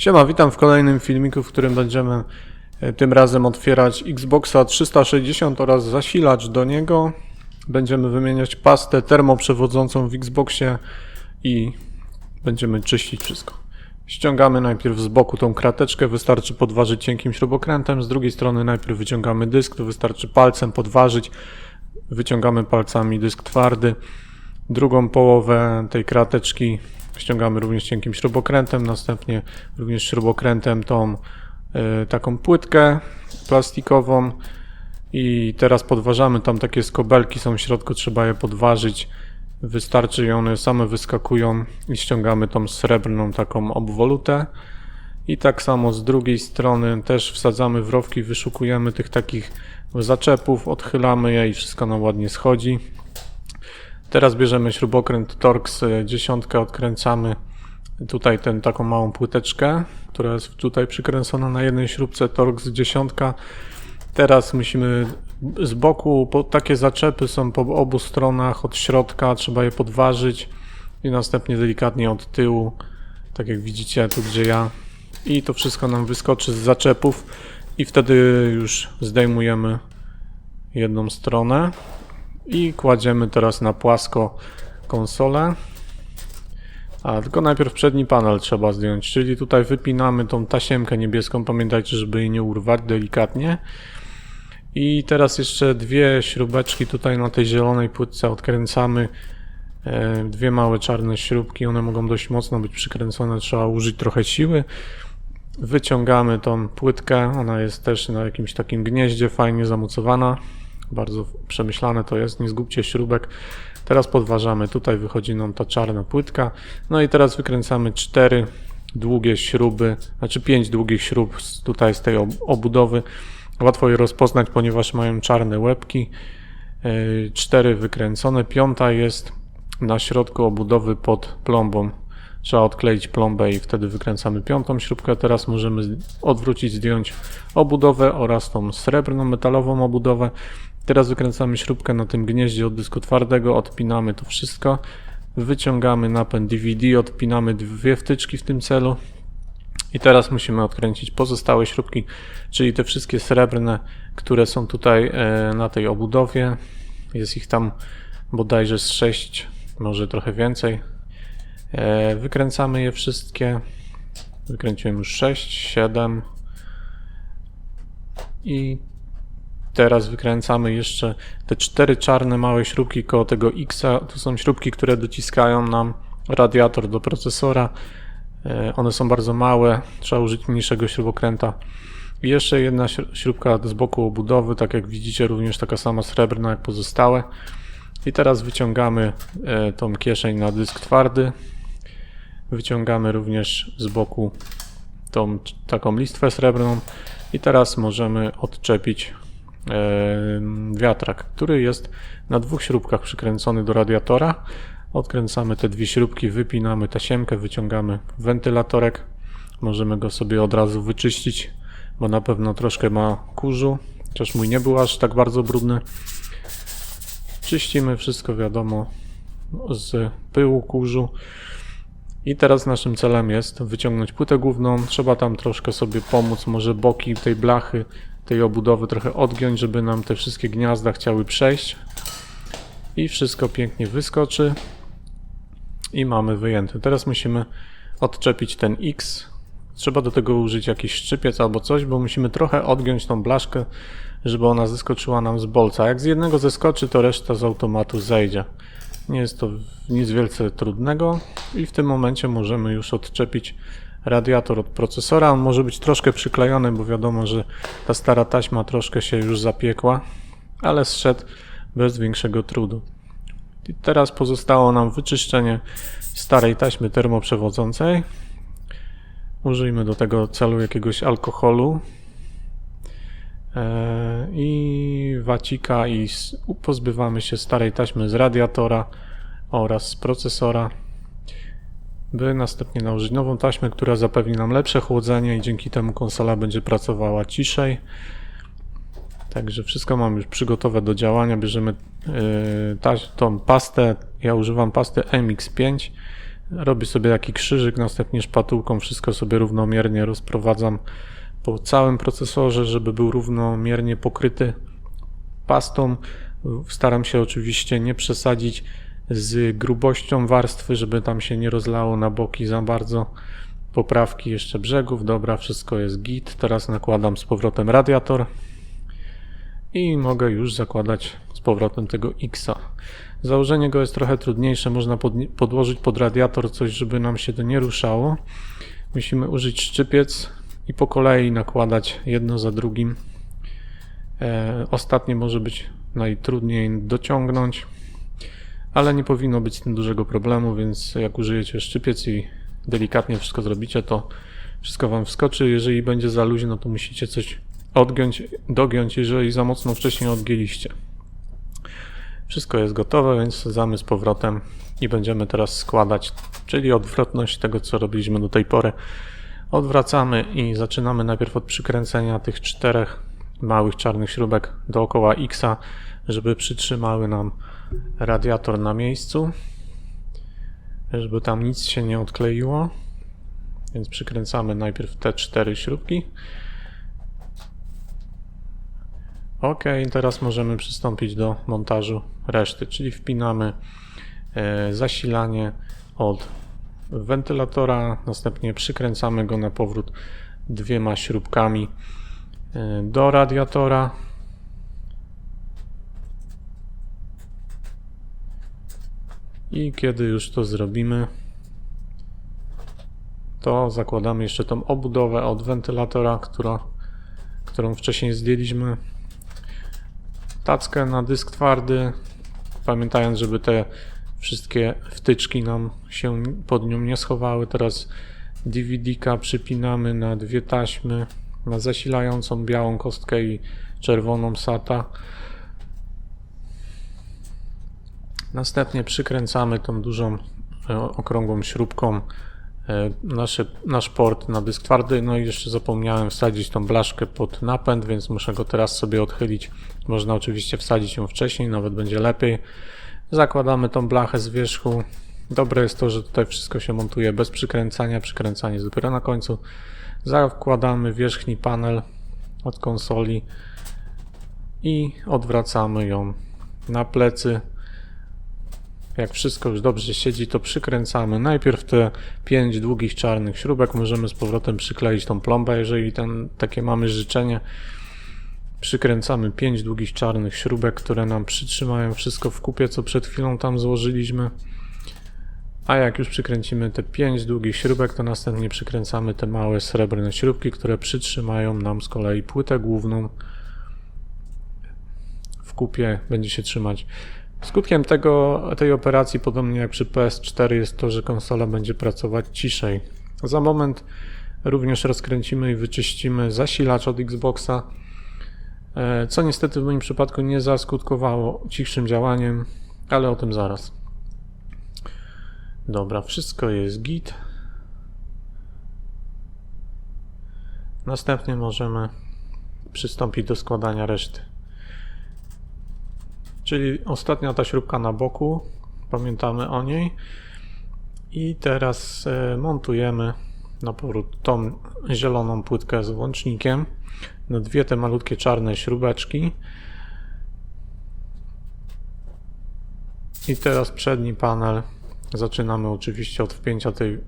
Siema, witam w kolejnym filmiku, w którym będziemy tym razem otwierać Xboxa 360 oraz zasilacz do niego. Będziemy wymieniać pastę termoprzewodzącą w Xboxie i będziemy czyścić wszystko. Ściągamy najpierw z boku tą krateczkę, wystarczy podważyć cienkim śrubokrętem. Z drugiej strony najpierw wyciągamy dysk, to wystarczy palcem podważyć. Wyciągamy palcami dysk twardy. Drugą połowę tej krateczki ściągamy również cienkim śrubokrętem, następnie również śrubokrętem tą taką płytkę plastikową i teraz podważamy, tam takie skobelki są w środku, trzeba je podważyć, wystarczy i one same wyskakują i ściągamy tą srebrną taką obwolutę i tak samo z drugiej strony też wsadzamy w rowki, wyszukujemy tych takich zaczepów, odchylamy je i wszystko nam ładnie schodzi. Teraz bierzemy śrubokręt Torx 10, odkręcamy tutaj taką małą płyteczkę, która jest tutaj przykręcona na jednej śrubce Torx 10. Teraz musimy z boku, takie zaczepy są po obu stronach, od środka, trzeba je podważyć i następnie delikatnie od tyłu, tak jak widzicie tu gdzie ja. I to wszystko nam wyskoczy z zaczepów i wtedy już zdejmujemy jedną stronę. I kładziemy teraz na płasko konsolę. Tylko najpierw przedni panel trzeba zdjąć, czyli tutaj wypinamy tą tasiemkę niebieską, pamiętajcie, żeby jej nie urwać delikatnie. I teraz jeszcze dwie śrubeczki tutaj na tej zielonej płytce odkręcamy. Dwie małe czarne śrubki, one mogą dość mocno być przykręcone, trzeba użyć trochę siły. Wyciągamy tą płytkę, ona jest też na jakimś takim gnieździe, fajnie zamocowana. Bardzo przemyślane to jest, nie zgubcie śrubek. Teraz podważamy, tutaj wychodzi nam ta czarna płytka. No i teraz wykręcamy 4 długie śruby, znaczy 5 długich śrub tutaj z tej obudowy. Łatwo je rozpoznać, ponieważ mają czarne łebki. 4 wykręcone, 5 jest na środku obudowy pod plombą. Trzeba odkleić plombę i wtedy wykręcamy 5 śrubkę. Teraz możemy odwrócić, zdjąć obudowę oraz tą srebrną, metalową obudowę. Teraz wykręcamy śrubkę na tym gnieździe od dysku twardego, odpinamy to wszystko. Wyciągamy napęd DVD, odpinamy 2 wtyczki w tym celu. I teraz musimy odkręcić pozostałe śrubki, czyli te wszystkie srebrne, które są tutaj na tej obudowie. Jest ich tam bodajże z 6, może trochę więcej. Wykręcamy je wszystkie. Wykręciłem już 6, 7 i teraz wykręcamy jeszcze te 4 czarne małe śrubki koło tego X-a. To są śrubki, które dociskają nam radiator do procesora. One są bardzo małe, trzeba użyć mniejszego śrubokręta. I jeszcze jedna śrubka z boku obudowy, tak jak widzicie, również taka sama srebrna jak pozostałe. I teraz wyciągamy tą kieszeń na dysk twardy. Wyciągamy również z boku tą taką listwę srebrną i teraz możemy odczepić wiatrak, który jest na 2 śrubkach przykręcony do radiatora. Odkręcamy te 2 śrubki, wypinamy tasiemkę, wyciągamy wentylatorek. Możemy go sobie od razu wyczyścić, bo na pewno troszkę ma kurzu, chociaż mój nie był aż tak bardzo brudny. Czyścimy wszystko, wiadomo, z pyłu, kurzu. I teraz naszym celem jest wyciągnąć płytę główną. Trzeba tam troszkę sobie pomóc, może boki tej blachy, tej obudowy trochę odgiąć, żeby nam te wszystkie gniazda chciały przejść. I wszystko pięknie wyskoczy. I mamy wyjęte. Teraz musimy odczepić ten X. Trzeba do tego użyć jakiś szczypiec albo coś, bo musimy trochę odgiąć tą blaszkę, żeby ona zeskoczyła nam z bolca. Jak z jednego zeskoczy, to reszta z automatu zejdzie. Nie jest to nic wielce trudnego i w tym momencie możemy już odczepić radiator od procesora. On może być troszkę przyklejony, bo wiadomo, że ta stara taśma troszkę się już zapiekła, ale zszedł bez większego trudu. I teraz pozostało nam wyczyszczenie starej taśmy termoprzewodzącej. Użyjmy do tego celu jakiegoś alkoholu i wacika i pozbywamy się starej taśmy z radiatora oraz z procesora, by następnie nałożyć nową taśmę, która zapewni nam lepsze chłodzenie i dzięki temu konsola będzie pracowała ciszej. Także wszystko mam już przygotowe do działania. Bierzemy tą pastę, ja używam pasty MX5 Robię sobie taki krzyżyk, następnie szpatułką wszystko sobie równomiernie rozprowadzam po całym procesorze, żeby był równomiernie pokryty pastą. Staram się oczywiście nie przesadzić z grubością warstwy, żeby tam się nie rozlało na boki za bardzo. Poprawki jeszcze brzegów, dobra, wszystko jest git. Teraz nakładam z powrotem radiator i mogę już zakładać z powrotem tego X-a. Założenie go jest trochę trudniejsze, można podłożyć pod radiator coś, żeby nam się to nie ruszało. Musimy użyć szczypiec i po kolei nakładać jedno za drugim. Ostatnie może być najtrudniej dociągnąć, ale nie powinno być z tym dużego problemu, więc jak użyjecie szczypiec i delikatnie wszystko zrobicie, to wszystko wam wskoczy. Jeżeli będzie za luźno, to musicie coś dogiąć, jeżeli za mocno wcześniej odgięliście. Wszystko jest gotowe, więc sadzamy z powrotem i będziemy teraz składać, czyli odwrotność tego, co robiliśmy do tej pory. Odwracamy i zaczynamy najpierw od przykręcenia tych 4 małych czarnych śrubek dookoła X-a, żeby przytrzymały nam radiator na miejscu, żeby tam nic się nie odkleiło. Więc przykręcamy najpierw te 4 śrubki. OK, teraz możemy przystąpić do montażu reszty, czyli wpinamy zasilanie od wentylatora, następnie przykręcamy go na powrót 2 śrubkami do radiatora. I kiedy już to zrobimy, to zakładamy jeszcze tą obudowę od wentylatora, którą wcześniej zdjęliśmy. Tackę na dysk twardy, pamiętając, żeby te wszystkie wtyczki nam się pod nią nie schowały. Teraz DVD-ka przypinamy na 2 taśmy, na zasilającą białą kostkę i czerwoną SATA. Następnie przykręcamy tą dużą okrągłą śrubką nasz port na dysk twardy. No i jeszcze zapomniałem wsadzić tą blaszkę pod napęd, więc muszę go teraz sobie odchylić. Można oczywiście wsadzić ją wcześniej, nawet będzie lepiej. Zakładamy tą blachę z wierzchu. Dobre jest to, że tutaj wszystko się montuje bez przykręcania. Przykręcanie jest dopiero na końcu. Zakładamy wierzchni panel od konsoli i odwracamy ją na plecy. Jak wszystko już dobrze siedzi, to przykręcamy najpierw te 5 długich czarnych śrubek. Możemy z powrotem przykleić tą plombę, jeżeli takie mamy życzenie. Przykręcamy 5 długich czarnych śrubek, które nam przytrzymają wszystko w kupie, co przed chwilą tam złożyliśmy. A jak już przykręcimy te 5 długich śrubek, to następnie przykręcamy te małe srebrne śrubki, które przytrzymają nam z kolei płytę główną. W kupie będzie się trzymać. Skutkiem tej operacji, podobnie jak przy PS4, jest to, że konsola będzie pracować ciszej. Za moment również rozkręcimy i wyczyścimy zasilacz od Xboxa, co niestety w moim przypadku nie zaskutkowało cichszym działaniem, ale o tym zaraz. Dobra, wszystko jest git. Następnie możemy przystąpić do składania reszty. Czyli ostatnia ta śrubka na boku, pamiętamy o niej. I teraz montujemy na powrót tą zieloną płytkę z włącznikiem na 2 te malutkie czarne śrubeczki. I teraz przedni panel zaczynamy oczywiście od wpięcia tej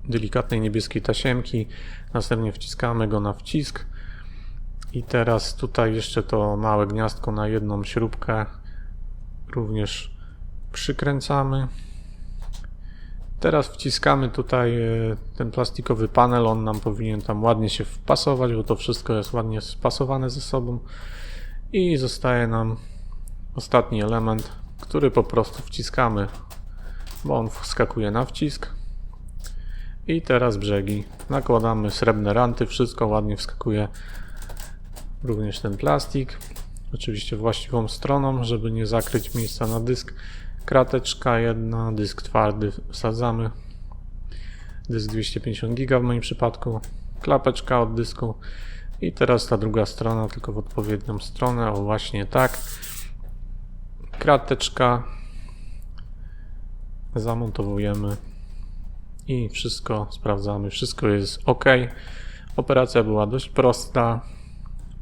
delikatnej niebieskiej tasiemki, następnie wciskamy go na wcisk. I teraz tutaj jeszcze to małe gniazdko na 1 śrubkę również przykręcamy. Teraz wciskamy tutaj ten plastikowy panel, on nam powinien tam ładnie się wpasować, bo to wszystko jest ładnie spasowane ze sobą. I zostaje nam ostatni element, który po prostu wciskamy, bo on wskakuje na wcisk. I teraz brzegi. Nakładamy srebrne ranty, wszystko ładnie wskakuje. Również ten plastik. Oczywiście właściwą stroną, żeby nie zakryć miejsca na dysk. Krateczka 1, dysk twardy wsadzamy. Dysk 250 GB w moim przypadku. Klapeczka od dysku. I teraz ta druga strona, tylko w odpowiednią stronę. O, właśnie tak. Krateczka. Zamontowujemy i wszystko sprawdzamy, wszystko jest ok. Operacja była dość prosta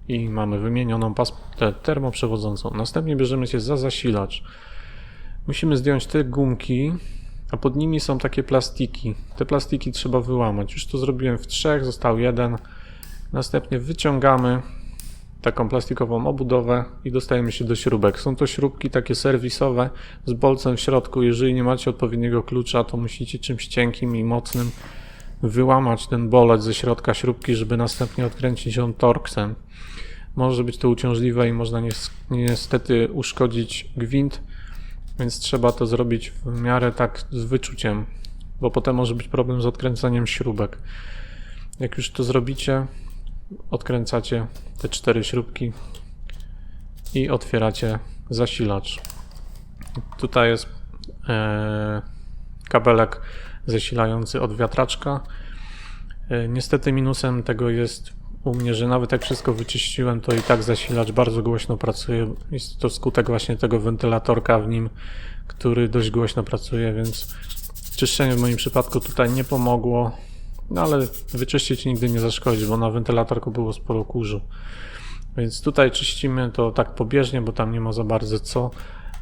i mamy wymienioną pastę termoprzewodzącą. Następnie bierzemy się za zasilacz. Musimy zdjąć te gumki, a pod nimi są takie plastiki. Te plastiki trzeba wyłamać. Już to zrobiłem w 3, został 1. Następnie wyciągamy taką plastikową obudowę i dostajemy się do śrubek. Są to śrubki takie serwisowe z bolcem w środku. Jeżeli nie macie odpowiedniego klucza, to musicie czymś cienkim i mocnym wyłamać ten bolec ze środka śrubki, żeby następnie odkręcić ją torksem. Może być to uciążliwe i można niestety uszkodzić gwint, więc trzeba to zrobić w miarę tak z wyczuciem, bo potem może być problem z odkręcaniem śrubek. Jak już to zrobicie, odkręcacie te 4 śrubki i otwieracie zasilacz. Tutaj jest kabelek zasilający od wiatraczka. Niestety minusem tego jest u mnie, że nawet jak wszystko wyczyściłem, to i tak zasilacz bardzo głośno pracuje. Jest to skutek właśnie tego wentylatorka w nim, który dość głośno pracuje, więc czyszczenie w moim przypadku tutaj nie pomogło. No ale wyczyścić nigdy nie zaszkodzi, bo na wentylatorku było sporo kurzu. Więc tutaj czyścimy to tak pobieżnie, bo tam nie ma za bardzo co.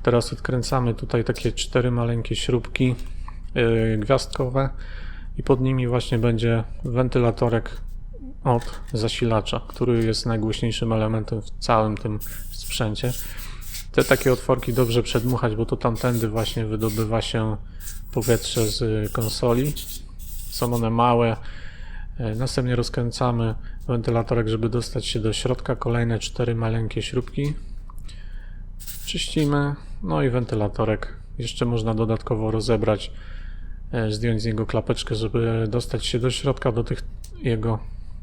Teraz odkręcamy tutaj takie 4 maleńkie śrubki gwiazdkowe i pod nimi właśnie będzie wentylatorek od zasilacza, który jest najgłośniejszym elementem w całym tym sprzęcie. Te takie otworki dobrze przedmuchać, bo to tamtędy właśnie wydobywa się powietrze z konsoli. Są one małe. Następnie rozkręcamy wentylatorek, żeby dostać się do środka. Kolejne 4 maleńkie śrubki. Czyścimy. No i wentylatorek jeszcze można dodatkowo rozebrać, zdjąć z niego klapeczkę, żeby dostać się do środka,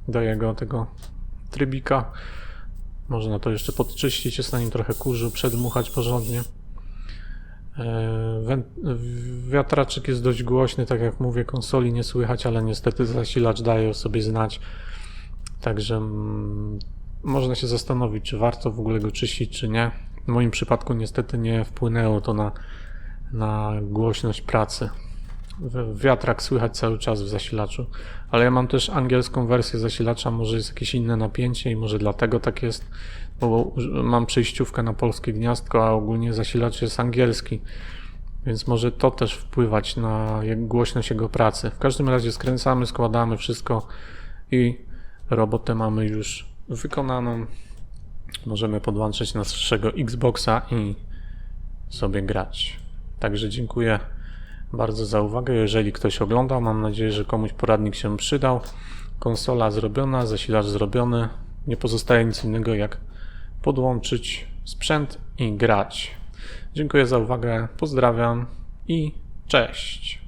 do jego tego trybika. Można to jeszcze podczyścić, jest na nim trochę kurzu, przedmuchać porządnie. Wiatraczek jest dość głośny, tak jak mówię, konsoli nie słychać, ale niestety zasilacz daje o sobie znać. Także można się zastanowić, czy warto w ogóle go czyścić, czy nie. W moim przypadku niestety nie wpłynęło to na głośność pracy. Wiatrak słychać cały czas w zasilaczu, ale ja mam też angielską wersję zasilacza, może jest jakieś inne napięcie i może dlatego tak jest, bo mam przejściówkę na polskie gniazdko, a ogólnie zasilacz jest angielski, więc może to też wpływać na głośność jego pracy. W każdym razie skręcamy, składamy wszystko i robotę mamy już wykonaną. Możemy podłączyć naszego Xboxa i sobie grać. Także dziękuję bardzo za uwagę. Jeżeli ktoś oglądał, mam nadzieję, że komuś poradnik się przydał. Konsola zrobiona, zasilacz zrobiony. Nie pozostaje nic innego jak podłączyć sprzęt i grać. Dziękuję za uwagę, pozdrawiam i cześć.